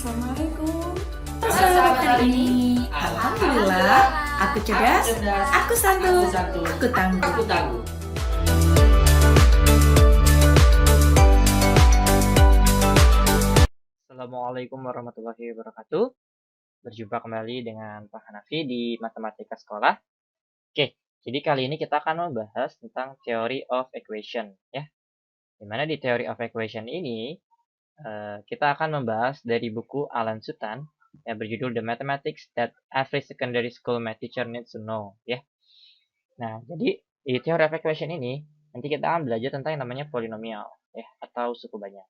Assalamualaikum. Selamat hari ini. Alhamdulillah, aku cerdas, aku santun, aku tangguh. Assalamualaikum warahmatullahi wabarakatuh. Berjumpa kembali dengan Pak Hanafi di Matematika Sekolah. Oke, jadi kali ini kita akan membahas tentang Theory of Equation, ya. Dimana di Theory of Equation ini kita akan membahas dari buku Alan Sutton yang berjudul The Mathematics That Every Secondary School Math Teacher Needs to Know, ya. Nah, jadi di Theory of Equation ini nanti kita akan belajar tentang yang namanya polinomial, ya, atau suku banyak.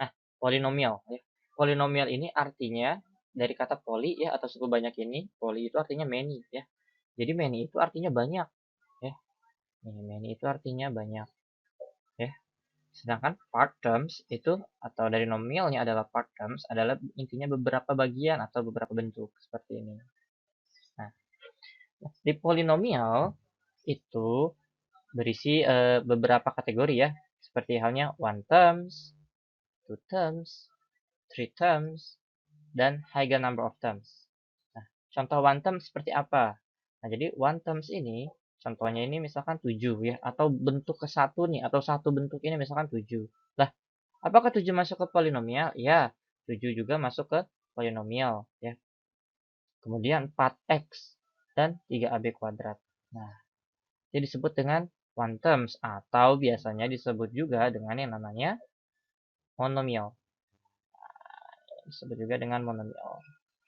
Nah, polinomial, ya. Polinomial ini artinya dari kata poli, ya, atau suku banyak ini. Poli itu artinya many, ya. Jadi many itu artinya banyak, ya. Many itu artinya banyak, ya. Sedangkan part terms itu atau dari nominalnya adalah part terms adalah intinya beberapa bagian atau beberapa bentuk seperti ini. Nah, di polinomial itu berisi beberapa kategori, ya. Seperti halnya one terms, two terms, three terms, dan higher number of terms. Nah, contoh one term seperti apa? Nah, jadi one terms ini, contohnya ini misalkan 7 ya, atau bentuk ke satu nih, atau satu bentuk ini misalkan 7. Lah, apakah 7 masuk ke polinomial? Ya, 7 juga masuk ke polinomial ya. Kemudian 4x dan 3ab kuadrat. Nah, jadi disebut dengan one terms atau biasanya disebut juga dengan yang namanya monomial. Disebut juga dengan monomial.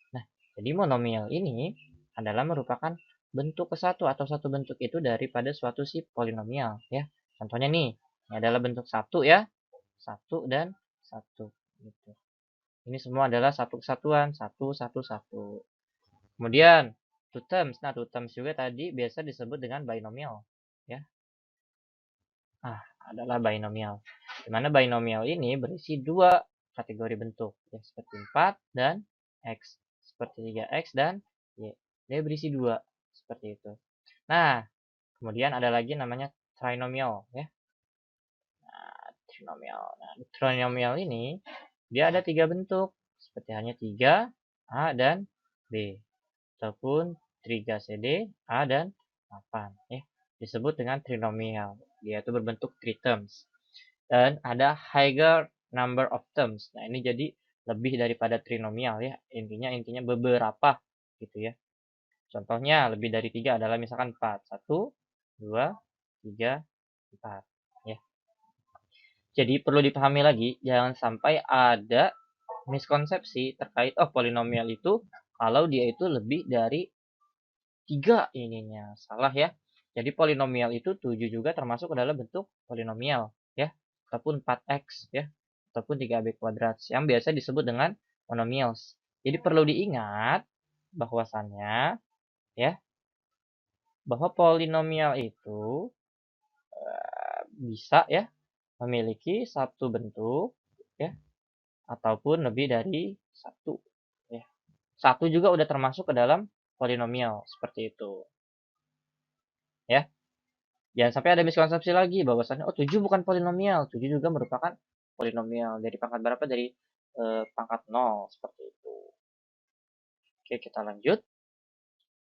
Nah, jadi monomial ini adalah merupakan bentuk ke satu atau satu bentuk itu daripada suatu si polinomial ya. Contohnya nih, ini adalah bentuk satu ya. Satu dan satu gitu. Ini semua adalah satu kesatuan, satu, satu, satu. Kemudian two terms. Nah, two terms juga tadi biasa disebut dengan binomial ya. Adalah binomial. Di mana binomial ini berisi dua kategori bentuk ya, seperti 4 dan X. Seperti 3X dan Y. Dia berisi dua seperti itu. Nah, kemudian ada lagi namanya trinomial ya. Nah, trinomial ini dia ada tiga bentuk seperti hanya 3 A dan B ataupun 3CD A dan 8 ya. Disebut dengan trinomial. Dia itu berbentuk three terms. Dan ada higher number of terms. Nah, ini jadi lebih daripada trinomial ya. Intinya beberapa gitu ya. Contohnya lebih dari 3 adalah misalkan 4. 1, 2, 3, 4 ya. Jadi perlu dipahami lagi, jangan sampai ada miskonsepsi terkait polinomial itu kalau dia itu lebih dari 3 ininya. Salah ya. Jadi polinomial itu 7 juga termasuk adalah bentuk polinomial ya. Ataupun 4x ya. Ataupun 3ab kuadrat yang biasa disebut dengan monomials. Jadi perlu diingat bahwasannya ya bahwa polinomial itu bisa ya memiliki satu bentuk ya ataupun lebih dari satu ya. Satu juga udah termasuk ke dalam polinomial seperti itu. Ya. Jangan sampai ada miskonsepsi lagi bahwasannya 7 bukan polinomial, 7 juga merupakan polinomial. Dari pangkat berapa? Dari pangkat 0 seperti itu. Oke, kita lanjut.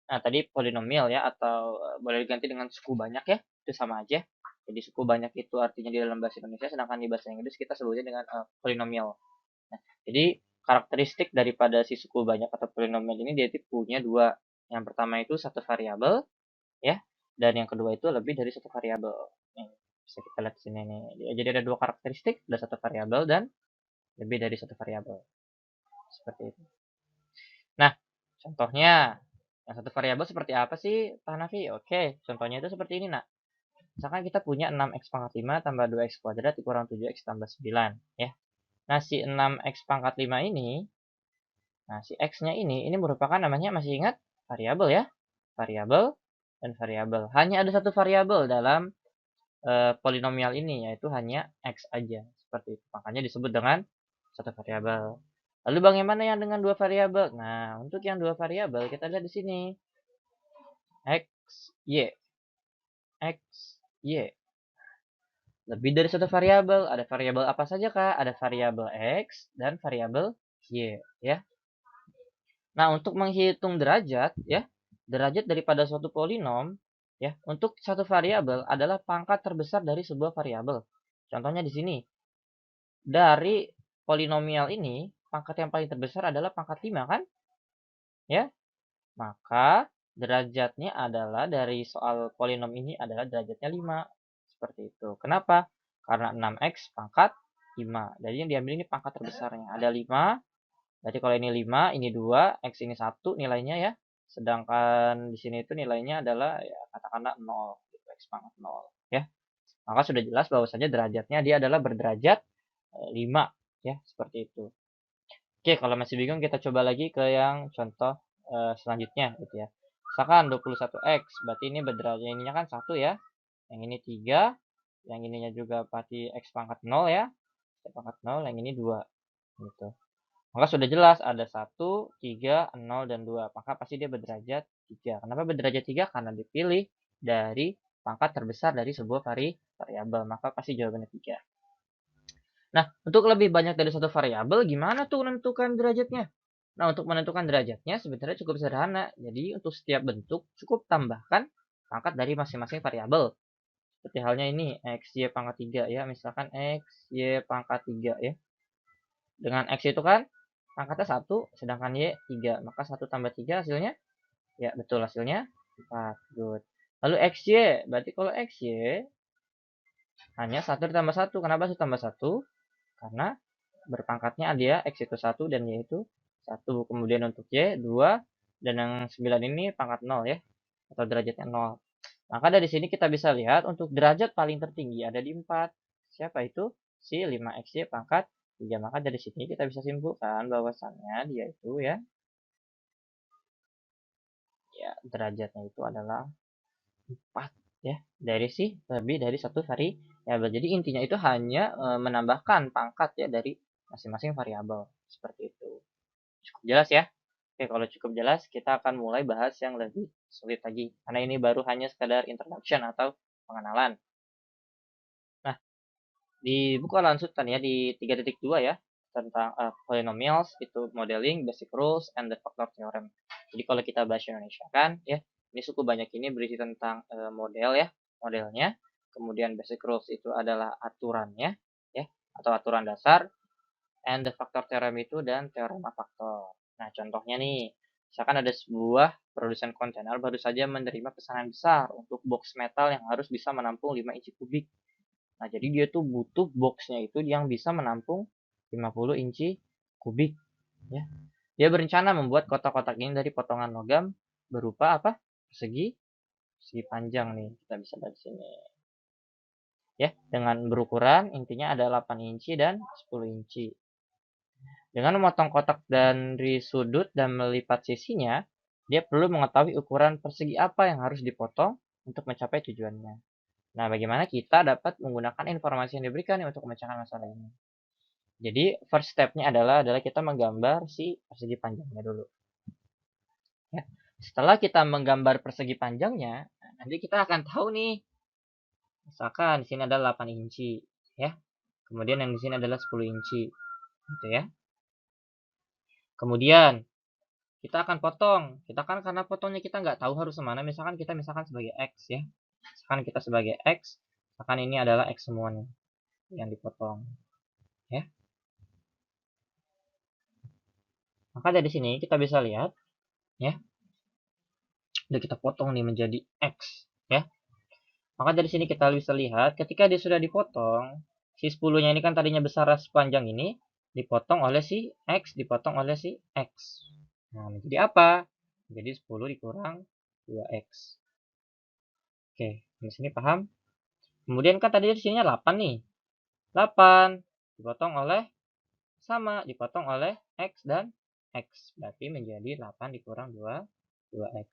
Nah, tadi polinomial ya atau boleh diganti dengan suku banyak ya. Itu sama aja. Jadi suku banyak itu artinya di dalam bahasa Indonesia, sedangkan di bahasa Inggris kita sebutnya dengan polinomial. Nah, jadi karakteristik daripada si suku banyak atau polinomial ini dia punya dua. Yang pertama itu satu variabel ya, dan yang kedua itu lebih dari satu variabel. Bisa kita lihat di sini nih. Jadi ada dua karakteristik, ada satu variabel dan lebih dari satu variabel. Seperti itu. Nah, contohnya yang satu variabel seperti apa sih, Pak Hanafi? Oke, contohnya itu seperti ini, nak. Misalkan kita punya 6x pangkat 5 tambah 2x kuadrat dikurang 7x tambah 9, ya. Nah, si 6x pangkat 5 ini, nah si x-nya ini merupakan namanya, masih ingat? Variabel ya. Variabel dan variabel. Hanya ada satu variabel dalam polinomial ini, yaitu hanya x aja. Seperti itu. Makanya disebut dengan satu variabel. Lalu bagaimana yang dengan dua variabel? Nah, untuk yang dua variabel kita lihat di sini. X, Y. X, Y. lebih dari satu variabel. Ada variabel apa saja, Kak? Ada variabel X dan variabel Y, ya. Nah, untuk menghitung derajat, ya, derajat daripada suatu polinom, ya, untuk satu variabel adalah pangkat terbesar dari sebuah variabel. Contohnya di sini. Dari polinomial ini, pangkat yang paling terbesar adalah pangkat 5, kan? Ya. Maka derajatnya adalah dari soal polinom ini adalah derajatnya 5. Seperti itu. Kenapa? Karena 6x pangkat 5. Jadi yang diambil ini pangkat terbesarnya. Ada 5. Berarti kalau ini 5, ini 2, x ini 1 nilainya ya. Sedangkan di sini itu nilainya adalah ya katakanlah 0, gitu, x pangkat 0 ya. Maka sudah jelas bahwasanya derajatnya dia adalah berderajat 5 ya, seperti itu. Oke, kalau masih bingung kita coba lagi ke yang contoh selanjutnya gitu ya. Misalkan 21x, berarti ini berderajat ininya kan 1 ya. Yang ini 3, yang ininya juga berarti x pangkat 0 ya. X pangkat 0, yang ini 2 gitu. Maka sudah jelas ada 1, 3, 0, dan 2. Maka pasti dia berderajat 3. Kenapa berderajat 3? Karena dipilih dari pangkat terbesar dari sebuah variabel. Maka pasti jawabannya 3. Nah, untuk lebih banyak dari satu variabel, gimana tuh menentukan derajatnya? Nah, untuk menentukan derajatnya sebenarnya cukup sederhana. Jadi, untuk setiap bentuk cukup tambahkan pangkat dari masing-masing variabel. Seperti halnya ini, x, y pangkat 3 ya. Misalkan x, y pangkat 3 ya. Dengan x itu kan pangkatnya 1, sedangkan y 3. Maka 1 tambah 3 hasilnya? Ya, betul hasilnya 4. Good. Lalu xy, berarti kalau xy hanya 1 ditambah 1. Kenapa 1 tambah 1? Karena berpangkatnya dia x itu 1 dan y itu 1. Kemudian untuk y 2 dan yang 9 ini pangkat 0 ya. Atau derajatnya 0. Maka dari sini kita bisa lihat untuk derajat paling tertinggi ada di 4. Siapa itu? Si 5xy pangkat 3. Maka dari sini kita bisa simpulkan bahwasannya dia itu ya derajatnya itu adalah 4 ya. Dari si lebih dari satu variabel. Jadi intinya itu hanya menambahkan pangkat ya dari masing-masing variabel. Seperti itu. Cukup jelas ya? Oke, kalau cukup jelas, kita akan mulai bahas yang lebih sulit lagi. Karena ini baru hanya sekadar introduction atau pengenalan. Nah, di buku lanjutan ya, di 3.2 ya, tentang polynomials, itu modeling, basic rules, and the factor theorem. Jadi kalau kita bahas Indonesia kan, ya, ini suku banyak ini berisi tentang model ya, modelnya. Kemudian basic rules itu adalah aturannya, ya, atau aturan dasar. And the factor theorem itu dan teorema faktor. Nah, contohnya nih, misalkan ada sebuah produsen kontainer baru saja menerima pesanan besar untuk box metal yang harus bisa menampung 5 inci kubik. Nah, jadi dia tuh butuh boxnya itu yang bisa menampung 50 inci kubik. Ya. Dia berencana membuat kotak-kotak ini dari potongan logam berupa apa? Persegi panjang nih. Kita bisa lihat di sini. Ya, dengan berukuran intinya ada 8 inci dan 10 inci. Dengan memotong kotak dari sudut dan melipat sisinya, dia perlu mengetahui ukuran persegi apa yang harus dipotong untuk mencapai tujuannya. Nah, bagaimana kita dapat menggunakan informasi yang diberikan untuk memecahkan masalah ini? Jadi, first step-nya adalah kita menggambar si persegi panjangnya dulu. Ya. Setelah kita menggambar persegi panjangnya, nanti kita akan tahu nih, misalkan di sini ada 8 inci, ya. Kemudian yang di sini adalah 10 inci, gitu ya. Kemudian kita akan potong. Kita kan karena potongnya kita nggak tahu harus kemana. Misalkan kita sebagai X ya. Misalkan kita sebagai X. Misalkan ini adalah X semua nih. Yang dipotong. Ya. Maka dari sini kita bisa lihat. Ya. Udah kita potong nih menjadi X. Ya. Maka dari sini kita bisa lihat. Ketika dia sudah dipotong. Si 10-nya ini kan tadinya besar sepanjang ini. Dipotong oleh si X. Dipotong oleh si X. Nah, menjadi apa? Jadi 10 dikurang 2x. Oke, di sini paham? Kemudian kan tadi di sini 8 nih. 8 dipotong oleh sama, dipotong oleh x dan x. Berarti menjadi 8 dikurang 2x.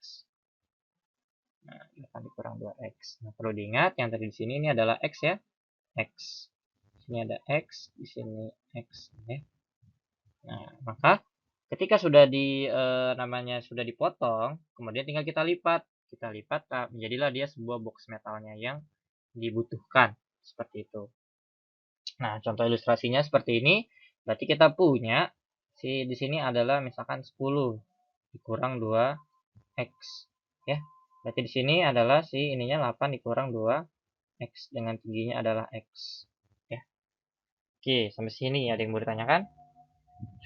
Nah, 8 dikurang 2x. Nah, perlu diingat yang tadi di sini ini adalah x ya. X. Di sini ada x, di sini x ya. Nah, maka ketika sudah sudah dipotong, kemudian tinggal kita lipat. Kita lipat menjadilah dia sebuah box metalnya yang dibutuhkan seperti itu. Nah, contoh ilustrasinya seperti ini. Berarti kita punya di sini adalah misalkan 10 dikurang 2x ya. Berarti di sini adalah ininya 8 dikurang 2x dengan tingginya adalah x ya. Oke, sampai sini ada yang mau ditanyakan?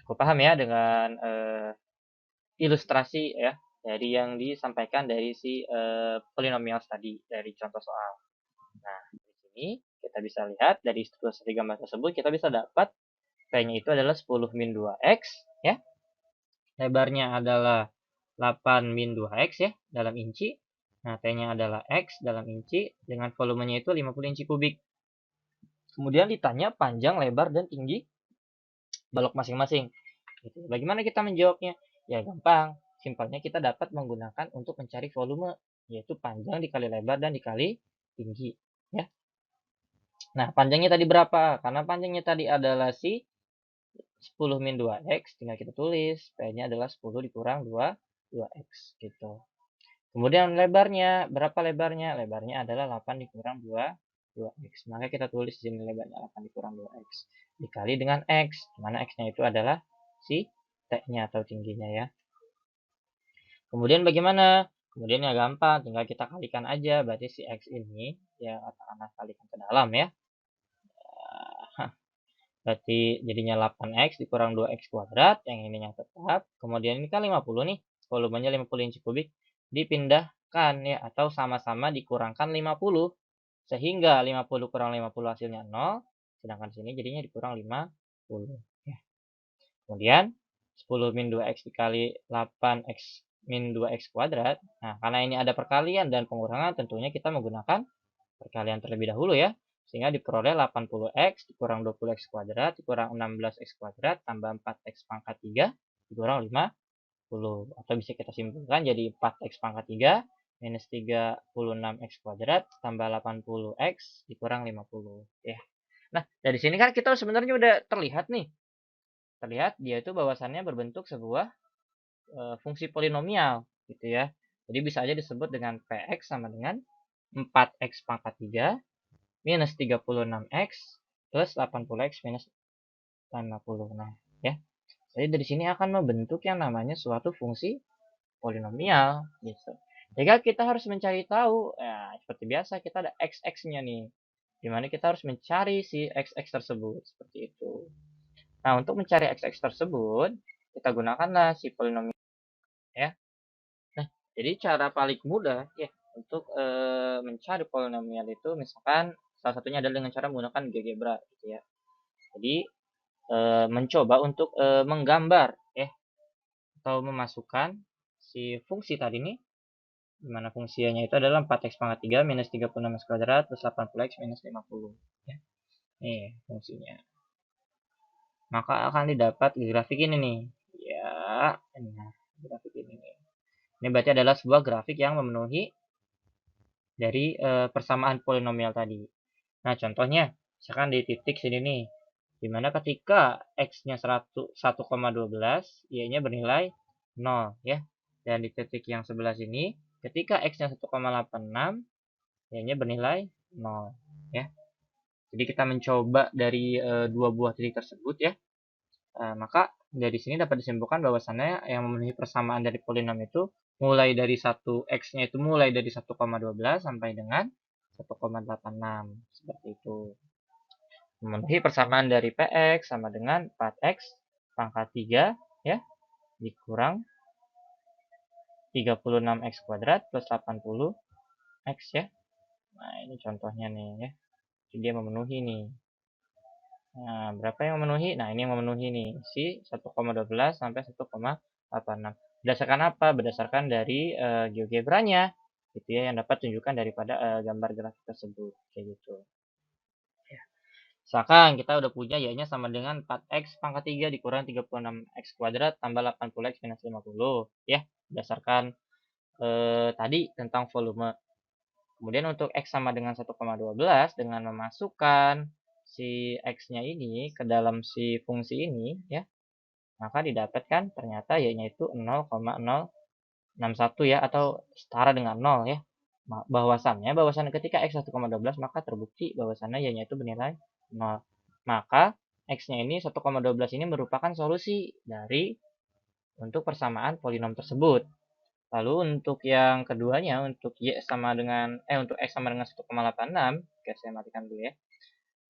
Cukup paham ya dengan ilustrasi ya dari yang disampaikan dari polinomial tadi dari contoh soal. Nah, di sini kita bisa lihat dari ilustrasi gambar tersebut kita bisa dapat P-nya itu adalah 10 min 2x ya. Lebarnya adalah 8 min 2x ya dalam inci. Nah, T-nya adalah x dalam inci dengan volumenya itu 50 inci kubik. Kemudian ditanya panjang, lebar, dan tinggi balok masing-masing. Gitu. Bagaimana kita menjawabnya? Ya gampang. Simpelnya kita dapat menggunakan untuk mencari volume, yaitu panjang dikali lebar dan dikali tinggi. Ya. Nah, panjangnya tadi berapa? Karena panjangnya tadi adalah 10 min 2x, tinggal kita tulis. P-nya adalah 10 dikurang 2x. Gitu. Kemudian lebarnya, berapa lebarnya? Lebarnya adalah 8 dikurang 2x. Maka kita tulis di sini lebarnya 8 dikurang 2x. Dikali dengan x, dimana x-nya itu adalah T-nya atau tingginya ya. Kemudian bagaimana? Kemudian ya gampang, tinggal kita kalikan aja. Berarti si x ini, ya katakanlah kalikan ke dalam ya. Berarti jadinya 8x dikurang 2x kuadrat, yang ininya tetap. Kemudian ini kan 50 nih, volumenya 50 inci kubik. Dipindahkan ya, atau sama-sama dikurangkan 50. Sehingga 50 kurang 50 hasilnya 0. Sedangkan sini jadinya dikurang 50. Ya. Kemudian 10 min 2x dikali 8x min 2x kuadrat. Nah, karena ini ada perkalian dan pengurangan, tentunya kita menggunakan perkalian terlebih dahulu ya. Sehingga diperoleh 80x dikurang 20x kuadrat dikurang 16x kuadrat tambah 4x pangkat 3 dikurang 50. Atau bisa kita simpulkan jadi 4x pangkat 3 minus 36x kuadrat tambah 80x dikurang 50 ya. Nah, dari sini kan kita sebenarnya udah terlihat nih. Terlihat dia itu bahwasannya berbentuk sebuah fungsi polinomial gitu ya. Jadi bisa aja disebut dengan Px sama dengan 4x pangkat 3 minus 36x plus 80x minus 50. Nah, ya. Jadi dari sini akan membentuk yang namanya suatu fungsi polinomial gitu. Jika kita harus mencari tahu, ya seperti biasa kita ada x-nya nih. Dimana kita harus mencari si x tersebut seperti itu. Nah, untuk mencari x tersebut, kita gunakanlah si polinomial ya. Nah, jadi cara paling mudah ya untuk mencari polinomial itu misalkan salah satunya adalah dengan cara menggunakan GeoGebra gitu ya. Jadi mencoba untuk menggambar ya atau memasukkan si fungsi tadi nih dimana fungsinya itu adalah 4x pangkat 3 minus 36x kuadrat plus 80x minus 50 ya. Nih fungsinya. Maka akan didapat grafik ini nih. Ya, nah, grafik ini nih. Ini berarti adalah sebuah grafik yang memenuhi dari persamaan polinomial tadi. Nah, contohnya misalkan di titik sini nih. Dimana ketika x-nya 1,12, y-nya bernilai 0 ya. Dan di titik yang sebelah sini, ketika x-nya 1,86, y-nya bernilai 0 ya. Jadi kita mencoba dari dua buah titik tersebut ya. Maka dari sini dapat disimpulkan bahwasannya yang memenuhi persamaan dari polinom itu mulai dari 1x-nya itu mulai dari 1,12 sampai dengan 1,86 seperti itu. Memenuhi persamaan dari Px sama dengan 4x pangkat 3 ya dikurang 36x kuadrat plus 80x ya. Nah, ini contohnya nih ya. Jadi dia memenuhi nih. Nah, berapa yang memenuhi? Nah, ini yang memenuhi nih si 1,12 sampai 1,86. Berdasarkan apa? Berdasarkan dari GeoGebra-nya gitu ya yang dapat tunjukkan daripada gambar grafik tersebut kayak gitu. Misalkan kita udah punya y-nya sama dengan 4x pangkat 3 dikurang 36x kuadrat tambah 80x minus 50 ya berdasarkan tadi tentang volume. Kemudian untuk x sama dengan 1,12 dengan memasukkan si x-nya ini ke dalam si fungsi ini ya maka didapatkan ternyata y-nya itu 0,061 ya atau setara dengan 0 ya. bahwasannya ketika X 1,12 maka terbukti bahwasannya Y-nya itu bernilai 0. Maka X-nya ini 1,12 ini merupakan solusi dari untuk persamaan polinom tersebut. Lalu untuk yang keduanya, untuk X sama dengan 1,86, oke saya matikan dulu ya.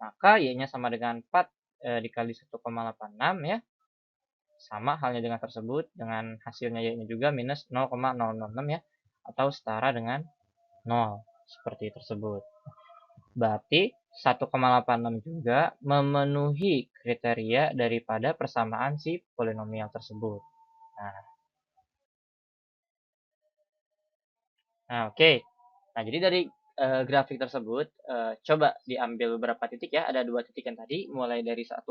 Maka Y-nya sama dengan 4 dikali 1,86 ya. Sama halnya dengan tersebut, dengan hasilnya Y-nya juga minus 0,006 ya. Atau setara dengan 0. Seperti tersebut. Berarti 1,86 juga memenuhi kriteria daripada persamaan si polinomial tersebut. Nah, oke. Nah, jadi dari grafik tersebut, coba diambil beberapa titik ya. Ada 2 titik yang tadi, mulai dari 1,12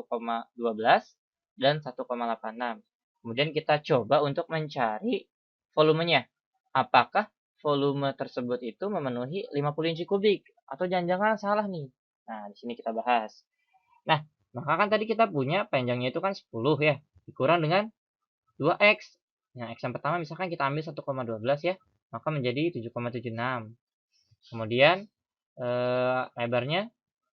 dan 1,86. Kemudian kita coba untuk mencari volumenya. Apakah volume tersebut itu memenuhi 50 inci kubik? Atau jangan-jangan salah nih? Nah, di sini kita bahas. Nah, maka kan tadi kita punya panjangnya itu kan 10 ya. Dikurang dengan 2X. Nah, X yang pertama misalkan kita ambil 1,12 ya. Maka menjadi 7,76. Kemudian lebarnya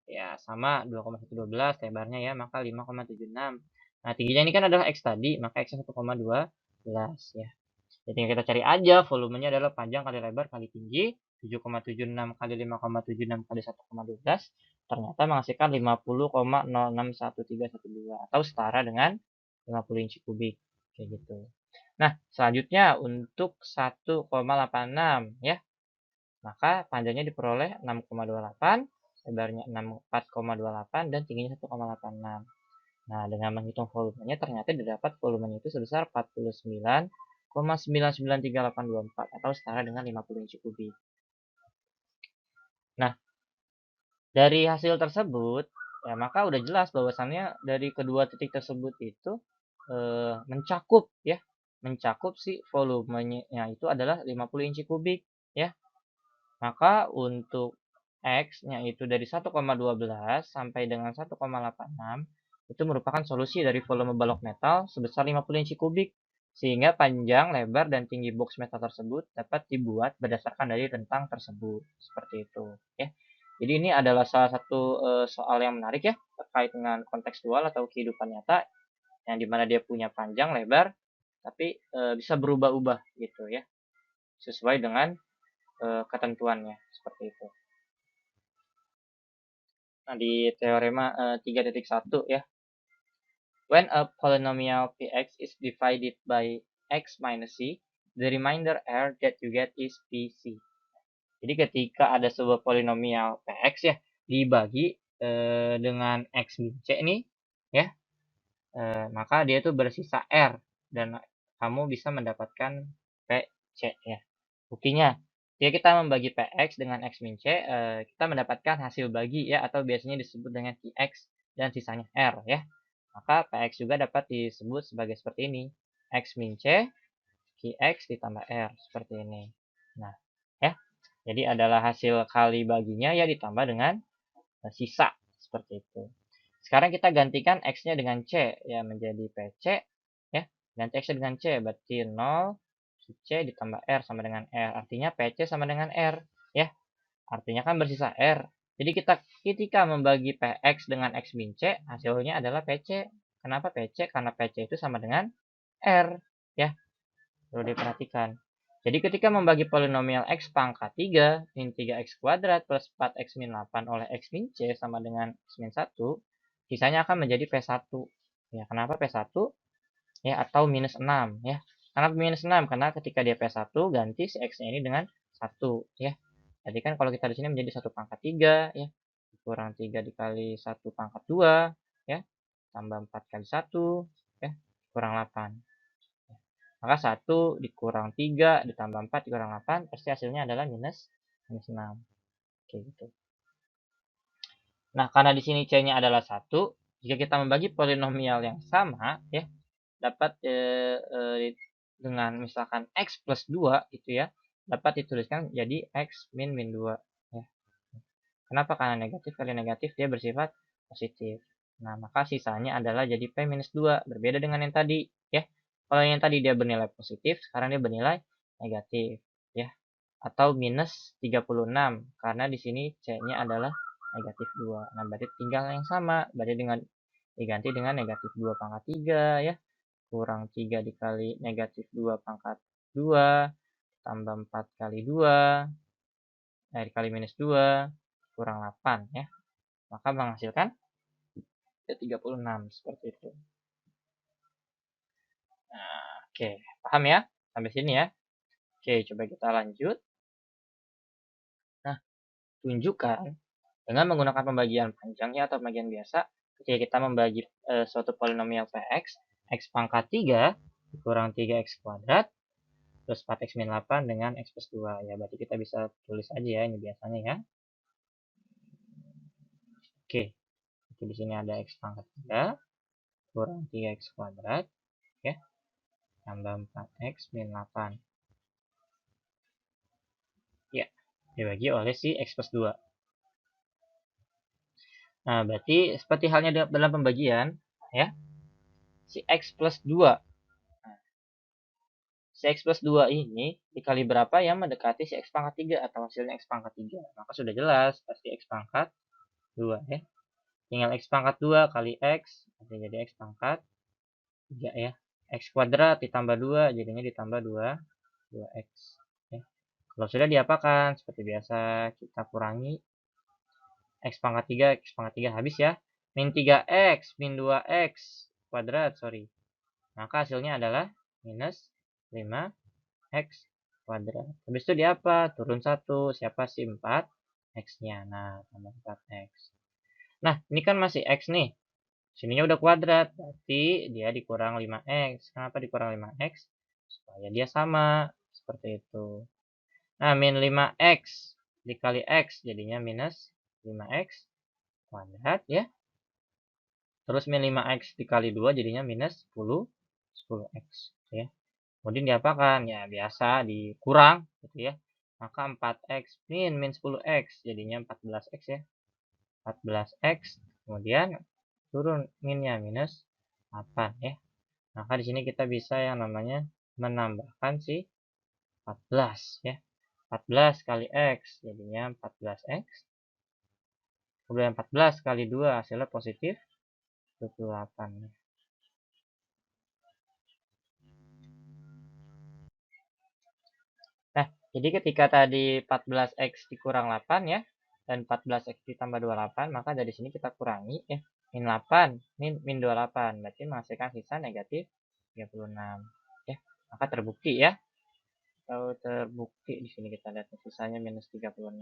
ya sama 2,112 lebarnya ya, maka 5,76. Nah, tingginya ini kan adalah X tadi, maka X 1,12 ya. Jadi tinggal kita cari aja volumenya adalah panjang kali lebar kali tinggi, 7,76 kali 5,76 kali 1,12 ternyata menghasilkan 50,061312 atau setara dengan 50 inci kubik kayak gitu. Nah, selanjutnya untuk 1,86 ya. Maka panjangnya diperoleh 6,28, lebarnya 4,28 dan tingginya 1,86. Nah, dengan menghitung volumenya ternyata didapat volumenya itu sebesar 49,993824 atau setara dengan 50 inci kubik. Nah, dari hasil tersebut ya maka udah jelas bahwasannya dari kedua titik tersebut itu mencakup si volumenya itu adalah 50 inci kubik ya. Maka untuk X-nya itu dari 1,12 sampai dengan 1,86 itu merupakan solusi dari volume balok metal sebesar 50 inci kubik. Sehingga panjang, lebar, dan tinggi box metal tersebut dapat dibuat berdasarkan dari rentang tersebut. Seperti itu. Ya. Jadi ini adalah salah satu soal yang menarik ya terkait dengan kontekstual atau kehidupan nyata yang dimana dia punya panjang, lebar, tapi bisa berubah-ubah gitu ya. Sesuai dengan ketentuannya seperti itu. Nah, di teorema 3.1 ya. When a polynomial px is divided by x minus c, the remainder r that you get is pc. Jadi ketika ada sebuah polinomial px ya dibagi dengan x min c nih ya, maka dia itu bersisa r dan kamu bisa mendapatkan pc ya. Buktinya jika kita membagi px dengan x min c, kita mendapatkan hasil bagi ya atau biasanya disebut dengan px dan sisanya r ya. Maka px juga dapat disebut sebagai seperti ini. X min c, qx ditambah r seperti ini. Nah, ya. Jadi adalah hasil kali baginya ya ditambah dengan sisa seperti itu. Sekarang kita gantikan x-nya dengan c ya menjadi pc ya. Ganti x-nya dengan c berarti 0 C ditambah R sama dengan R. Artinya PC sama dengan R. Ya. Artinya kan bersisa R. Jadi kita ketika membagi PX dengan X min C, hasilnya adalah PC. Kenapa PC? Karena PC itu sama dengan R. Ya. Perlu diperhatikan. Jadi ketika membagi polinomial X pangkat 3 min 3X kuadrat plus 4X min 8 oleh X min C sama dengan X min 1, sisanya akan menjadi P1. Ya, kenapa P1? Ya, atau minus 6 ya. Kenapa minus 6? Karena ketika dia P1 ganti si X-nya ini dengan 1 ya. Jadi kan kalau kita di sini menjadi 1 pangkat 3 ya. Kurang 3 dikali 1 pangkat 2 ya. Tambah 4 kali 1 ya. Kurang 8. Maka 1 dikurang 3 ditambah 4 dikurang 8 pasti hasilnya adalah minus 6. Oke gitu. Nah, karena di sini C-nya adalah 1, jika kita membagi polinomial yang sama ya, dapat dengan misalkan X plus 2 itu ya, dapat dituliskan jadi X min 2 ya. Kenapa? Karena negatif kali negatif dia bersifat positif. Nah, maka sisanya adalah jadi P minus 2, berbeda dengan yang tadi ya. Kalau yang tadi dia bernilai positif, sekarang dia bernilai negatif ya. atau minus 36 karena di sini C-nya adalah negatif 2. Nah, berarti tinggal yang sama, berarti diganti dengan negatif 2 pangkat 3 ya, kurang 3 dikali negatif 2 pangkat 2 tambah 4 kali 2 dikali minus 2 kurang 8 ya. Maka menghasilkan 36 seperti itu. Nah, oke, paham ya? Sampai sini ya. Oke, coba kita lanjut. Nah, tunjukkan dengan menggunakan pembagian panjang ya atau pembagian biasa ketika kita membagi suatu polinomial Px, x pangkat 3 kurang 3x kuadrat plus 4x min 8 dengan x plus 2. Ya, berarti kita bisa tulis aja ya ini biasanya ya. Oke, jadi di sini ada x pangkat 3 kurang 3x kuadrat ya tambah 4x min 8. Ya, dibagi oleh si x plus 2. Nah, berarti seperti halnya dalam pembagian, ya, si x plus 2. Nah, si x plus 2 ini dikali berapa yang mendekati si x pangkat 3 atau hasilnya x pangkat 3. Maka sudah jelas, pasti x pangkat 2, ya. Tinggal x pangkat 2 kali x, jadi x pangkat 3, ya. X kuadrat ditambah 2, jadinya ditambah 2x. Ya. Kalau sudah diapakan? Seperti biasa, kita kurangi x pangkat 3 habis ya. Min 3x, min 2x kuadrat, sorry. Maka hasilnya adalah minus 5x kuadrat. Habis itu di apa? Turun 1. Siapa sih 4x-nya? Nah, tambah 4x. Nah, ini kan masih x nih. Sininya udah kuadrat. Berarti dia dikurang 5x. Kenapa dikurang 5x? Supaya dia sama. Seperti itu. Nah, min 5x dikali x jadinya minus 5x kuadrat ya. Terus min 5x dikali 2 jadinya minus 10x ya. Kemudian diapakan? Ya biasa dikurang gitu ya. Maka 4x min 10x jadinya 14x ya. 14x kemudian turun minnya minus 8 ya. Maka di sini kita bisa yang namanya menambahkan si 14 ya. 14 kali x jadinya 14x. Kemudian 14 kali 2 hasilnya positif 28. Nah, jadi ketika tadi 14x dikurang 8 ya, dan 14x ditambah 28, maka dari sini kita kurangi ya, min 8, min 28, berarti menghasilkan sisa negatif 36. Ya, maka terbukti ya. Kalau terbukti di sini kita lihat sisanya minus 36.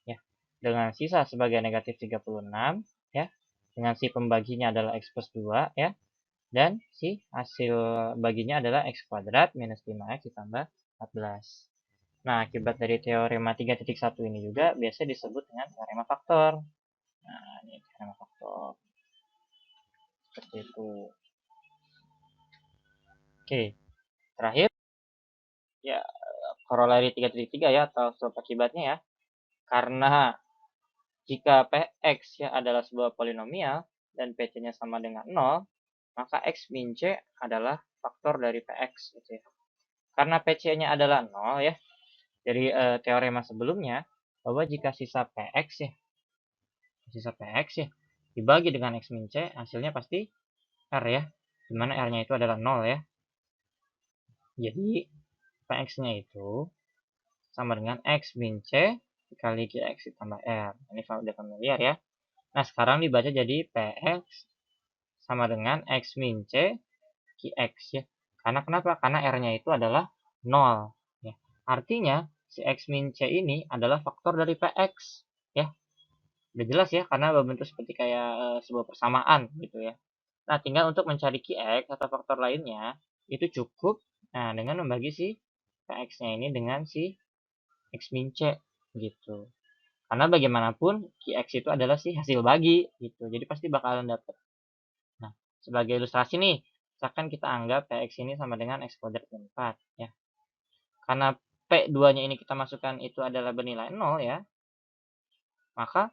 Ya, dengan sisa sebagai negatif 36 ya, dengan si pembaginya adalah x plus 2 ya, dan si hasil baginya adalah x kuadrat minus 5x ditambah 14. Nah, akibat dari teorema 3.1 ini juga biasa disebut dengan teorema faktor. Nah, ini teorema faktor. Seperti itu. Oke, terakhir ya korolari 3.3 ya atau sebab akibatnya ya. Karena jika Px ya adalah sebuah polinomial dan Pc-nya sama dengan 0, maka x min c adalah faktor dari Px gitu ya. Karena Pc-nya adalah 0 ya. Dari teorema sebelumnya bahwa jika sisa Px ya dibagi dengan x min c, hasilnya pasti R ya, dimana R-nya itu adalah 0 ya. Jadi Px-nya itu sama dengan x min c dikali Qx ditambah R. Ini udah familiar ya. Nah, sekarang dibaca jadi Px sama dengan x min c Qx ya. Karena kenapa? Karena R-nya itu adalah 0 ya. Artinya si x min c ini adalah faktor dari Px ya. Udah jelas ya, karena berbentuk seperti kayak sebuah persamaan gitu ya. Nah, tinggal untuk mencari Qx atau faktor lainnya, itu cukup dengan membagi si Px-nya ini dengan si x min c gitu. Karena bagaimanapun Qx itu adalah si hasil bagi gitu. Jadi pasti bakalan dapet. Nah, sebagai ilustrasi nih, misalkan kita anggap Px ini sama dengan x kuadrat min 4 ya. Karena P2-nya ini kita masukkan itu adalah bernilai 0 ya. Maka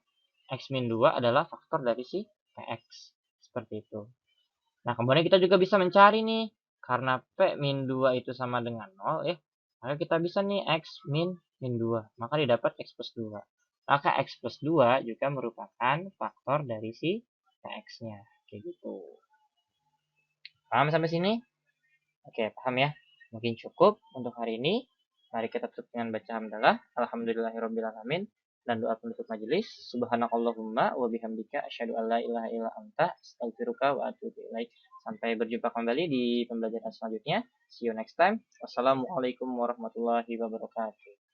x min 2 adalah faktor dari si Px. Seperti itu. Nah, kemudian kita juga bisa mencari nih, karena P min 2 itu sama dengan 0 ya. Maka kita bisa nih X min 2. Maka didapat X plus 2. Maka X plus 2 juga merupakan faktor dari si X-nya. Kayak gitu. Paham sampai sini? Oke, paham ya? Mungkin cukup untuk hari ini. Mari kita tutup dengan baca hamdalah. Alhamdulillahirrabbilalamin. Dan doa penutup majelis. Subhanakallahumma wa bihamdika asyhadu an la ilaha illa anta astaghfiruka wa atubu ilaik. Sampai berjumpa kembali di pembelajaran selanjutnya. See you next time. Wassalamualaikum warahmatullahi wabarakatuh.